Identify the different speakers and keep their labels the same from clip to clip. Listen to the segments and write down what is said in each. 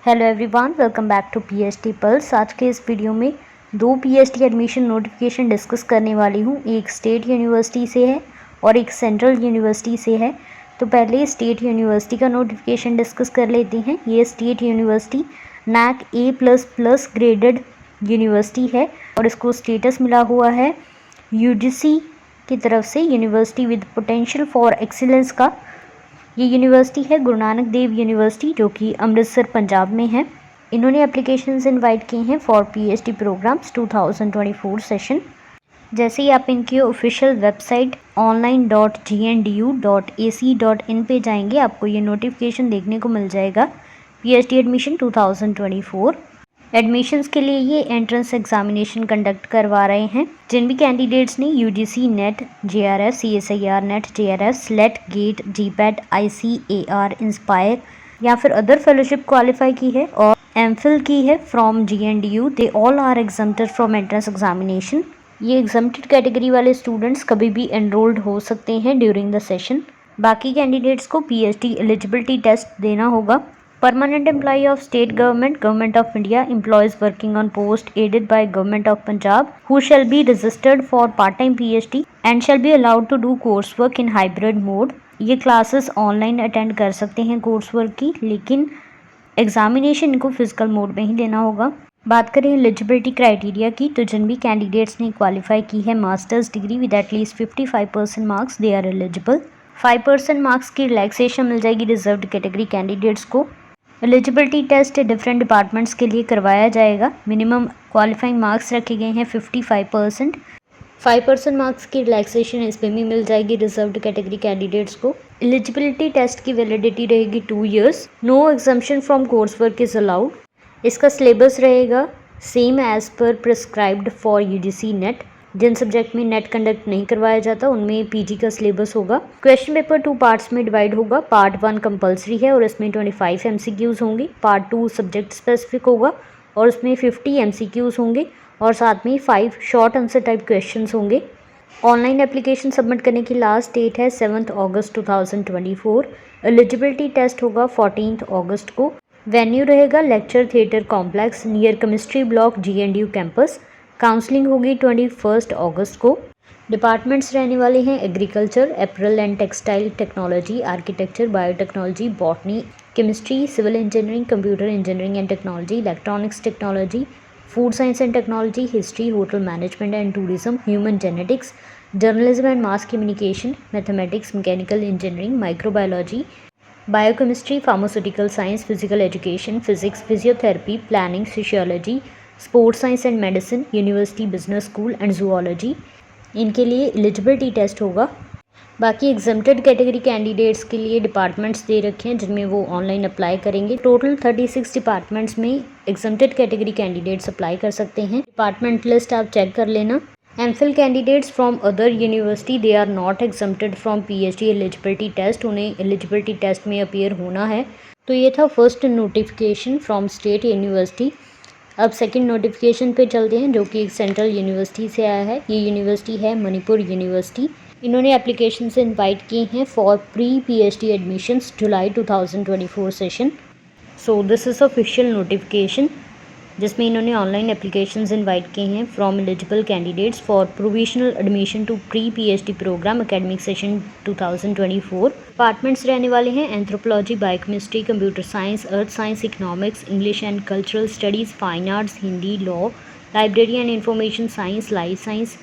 Speaker 1: Hello everyone, welcome back to PhD pulse. आज के इस वीडियो में दो पीएचडी एडमिशन नोटिफिकेशन डिस्कस करने वाली हूँ। एक स्टेट यूनिवर्सिटी से है और एक सेंट्रल यूनिवर्सिटी से है। तो पहले स्टेट यूनिवर्सिटी का नोटिफिकेशन डिस्कस कर लेते हैं। ये state university NAC A++ graded university है और इसको स्टेटस मिला हुआ है UGC की तरफ से, university with potential for excellence का। ये यूनिवर्सिटी है गुरु नानक देव यूनिवर्सिटी, जो कि अमृतसर पंजाब में है। इन्होंने एप्लीकेशंस इनवाइट किए हैं फॉर पीएचडी प्रोग्राम्स 2024 सेशन। जैसे ही आप इनकी ऑफिशियल वेबसाइट online.gnu.ac.in पे जाएंगे, आपको ये नोटिफिकेशन देखने को मिल जाएगा पीएचडी एडमिशन 2024। एडमिशन्स के लिए ये एंट्रेंस एग्जामिनेशन कंडक्ट करवा रहे हैं। जिन भी कैंडिडेट्स ने UGC net, JRF, CSIR net, JRF, SLET, GATE, GPAT, ICAR, inspire या फिर अदर फेलोशिप क्वालिफाई की है और MPhil की है from GNDU, they all are exempted from entrance examination. ये एग्जम्प्टेड कैटेगरी वाले स्टूडेंट्स कभी भी एनरोल्ड हो सकते हैं ड्यूरिंग द सेशन। बाकी कैंडिडेट्स को PhD एलिजिबिलिटी टेस्ट देना होगा। Permanent employee of state government, Government of India, employees working on post aided by Government of Punjab, who shall be registered for part-time PhD and shall be allowed to do coursework in hybrid mode. ये classes online attend कर सकते हैं coursework की, लेकिन examination इनको physical mode में ही देना होगा। बात करें एलिजिबिलिटी क्राइटेरिया की, तो जिन भी कैंडिडेट्स ने क्वालिफाई की है masters degree with at least 55% marks, they are eligible. 5% marks की रिलैक्सेशन मिल जाएगी रिजर्व्ड कैटेगरी कैंडिडेट्स को। एलिजिबिलिटी टेस्ट डिफरेंट डिपार्टमेंट्स के लिए करवाया जाएगा। मिनिमम क्वालिफाइंग मार्क्स रखे गए हैं 55%। 5% मार्क्स की रिलैक्सेशन इस पे भी मिल जाएगी रिजर्व्ड कैटेगरी कैंडिडेट्स को। एलिजिबिलिटी टेस्ट की वैलिडिटी रहेगी 2 years। No exemption from course work is allowed. इसका सिलेबस रहेगा same as per prescribed for UGC NET. जिन सब्जेक्ट में नेट कंडक्ट नहीं करवाया जाता उनमें PG का सिलेबस होगा। क्वेश्चन पेपर 2 पार्ट्स में डिवाइड होगा। पार्ट 1 कंपलसरी है और इसमें 25 MCQs होंगे। पार्ट 2 सब्जेक्ट स्पेसिफिक होगा और उसमें 50 MCQs होंगे और साथ में 5 शॉर्ट आंसर टाइप क्वेश्चंस होंगे। ऑनलाइन एप्लीकेशन सबमिट करने की लास्ट डेट है 7 अगस्त 2024। एलिजिबिलिटी टेस्ट होगा 14 अगस्त को। वेन्यू रहेगा lecture theatre complex near chemistry block GNDU campus. Counselling होगी 21 अगस्त को। डिपार्टमेंट्स रहने वाले हैं agriculture, apparel and textile technology, architecture, biotechnology, botany, chemistry, civil engineering, computer engineering and technology, electronics technology, food science and technology, history, hotel management and tourism, human genetics, journalism and mass communication, mathematics, mechanical engineering, microbiology, biochemistry, pharmaceutical science, physical education, physics, physiotherapy, planning, sociology, sports science and medicine, university business school and zoology. इनके लिए eligibility test होगा। बाकी exempted category candidates के लिए departments दे रखे हैं जिनमें वो ऑनलाइन अप्लाई करेंगे। टोटल 36 डिपार्टमेंट्स में एग्जम्प्टेड कैटेगरी कैंडिडेट्स अप्लाई कर सकते हैं। डिपार्टमेंट लिस्ट आप चेक कर लेना। MPhil candidates from other university, they are not exempted from PhD eligibility test. उन्हें एलिजिबिलिटी टेस्ट में अपीयर होना है। तो ये था first notification from state university. अब सेकंड नोटिफिकेशन पे चलते हैं, जो कि एक सेंट्रल यूनिवर्सिटी से आया है। ये यूनिवर्सिटी है मणिपुर यूनिवर्सिटी। इन्होंने एप्लीकेशन से इनवाइट किए हैं फॉर प्री PhD एडमिशन्स जुलाई 2024 session. So this is official notification जिसमें इन्होंने ऑनलाइन एप्लीकेशंस इनवाइट किए हैं from eligible candidates for provisional admission to pre PhD programme academic session 2024। Departments रहने वाले हैं anthropology, biochemistry, computer science, earth science, economics, English and cultural studies, fine arts, Hindi, law, library and information science, life science,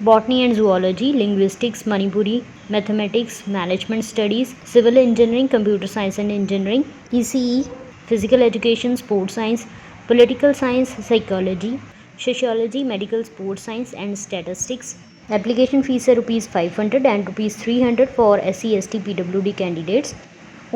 Speaker 1: botany and zoology, linguistics, Manipuri, mathematics, management studies, civil engineering, computer science and engineering, ECE, physical education, sports science, political science, psychology, sociology, medical, sports science and statistics. Application fees है ₹500 and ₹300 for SC, ST, PWD candidates.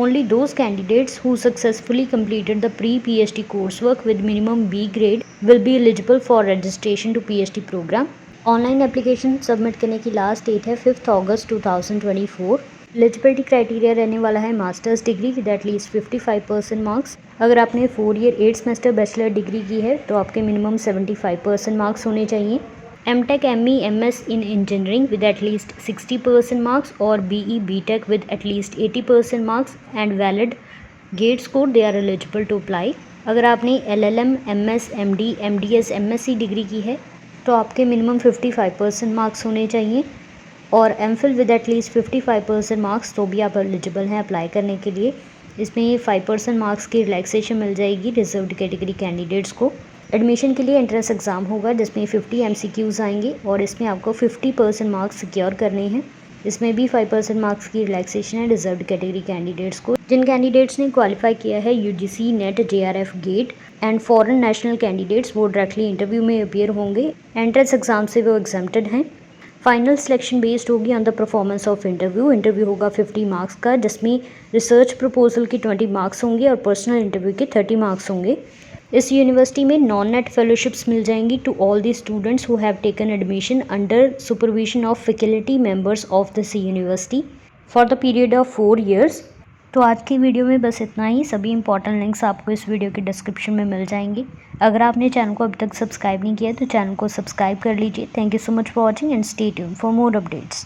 Speaker 1: Only those candidates who successfully completed the pre-PhD coursework with minimum B grade will be eligible for registration to PhD program. Online application submit करने की last date है 5 अगस्त 2024। Eligibility criteria रहने वाला है masters degree with at least 55% marks. अगर आपने 4 year 8 semester bachelor degree की है तो आपके मिनिमम 75% मार्क्स होने चाहिए। MTech, ME, MS in engineering with at least 60% marks or BE, BTech with at least 80% marks and valid GATE score, they are eligible to apply. अगर आपने LLM, MS, MD, MDS, MSc degree की है तो आपके minimum 55% marks होने चाहिए और MPhil with at least 55% marks तो भी आप एलिजिबल हैं अप्लाई करने के लिए। इसमें 5% मार्क्स की रिलैक्सेशन मिल जाएगी रिजर्व्ड कैटेगरी कैंडिडेट्स को। एडमिशन के लिए एंट्रेंस एग्ज़ाम होगा जिसमें 50 MCQs आएंगे और इसमें आपको 50% मार्क्स सिक्योर करने हैं। इसमें भी 5% मार्क्स की रिलैक्सेशन है रिजर्व्ड कैटेगरी कैंडिडेट्स को। जिन कैंडिडेट्स ने क्वालिफाई किया है UGC, NET, JRF, GATE and foreign national candidates वो डायरेक्टली इंटरव्यू में अपीयर होंगे। एंट्रेंस एग्ज़ाम से वो एग्जाम्प्टेड हैं। फाइनल सिलेक्शन बेस्ड होगी on the performance of interview. Interview होगा 50 मार्क्स का जिसमें रिसर्च प्रपोजल के 20 मार्क्स होंगे और पर्सनल इंटरव्यू के 30 मार्क्स होंगे। इस यूनिवर्सिटी में नॉन नेट फेलोशिप्स मिल जाएंगी to all the students who have taken admission under supervision of faculty members of this university for the period of 4 years। तो आज की वीडियो में बस इतना ही। सभी इंपॉर्टेंट लिंक्स आपको इस वीडियो के डिस्क्रिप्शन में मिल जाएंगे। अगर आपने चैनल को अभी तक सब्सक्राइब नहीं किया तो चैनल को सब्सक्राइब कर लीजिए। Thank you so much for watching and stay tuned for more updates.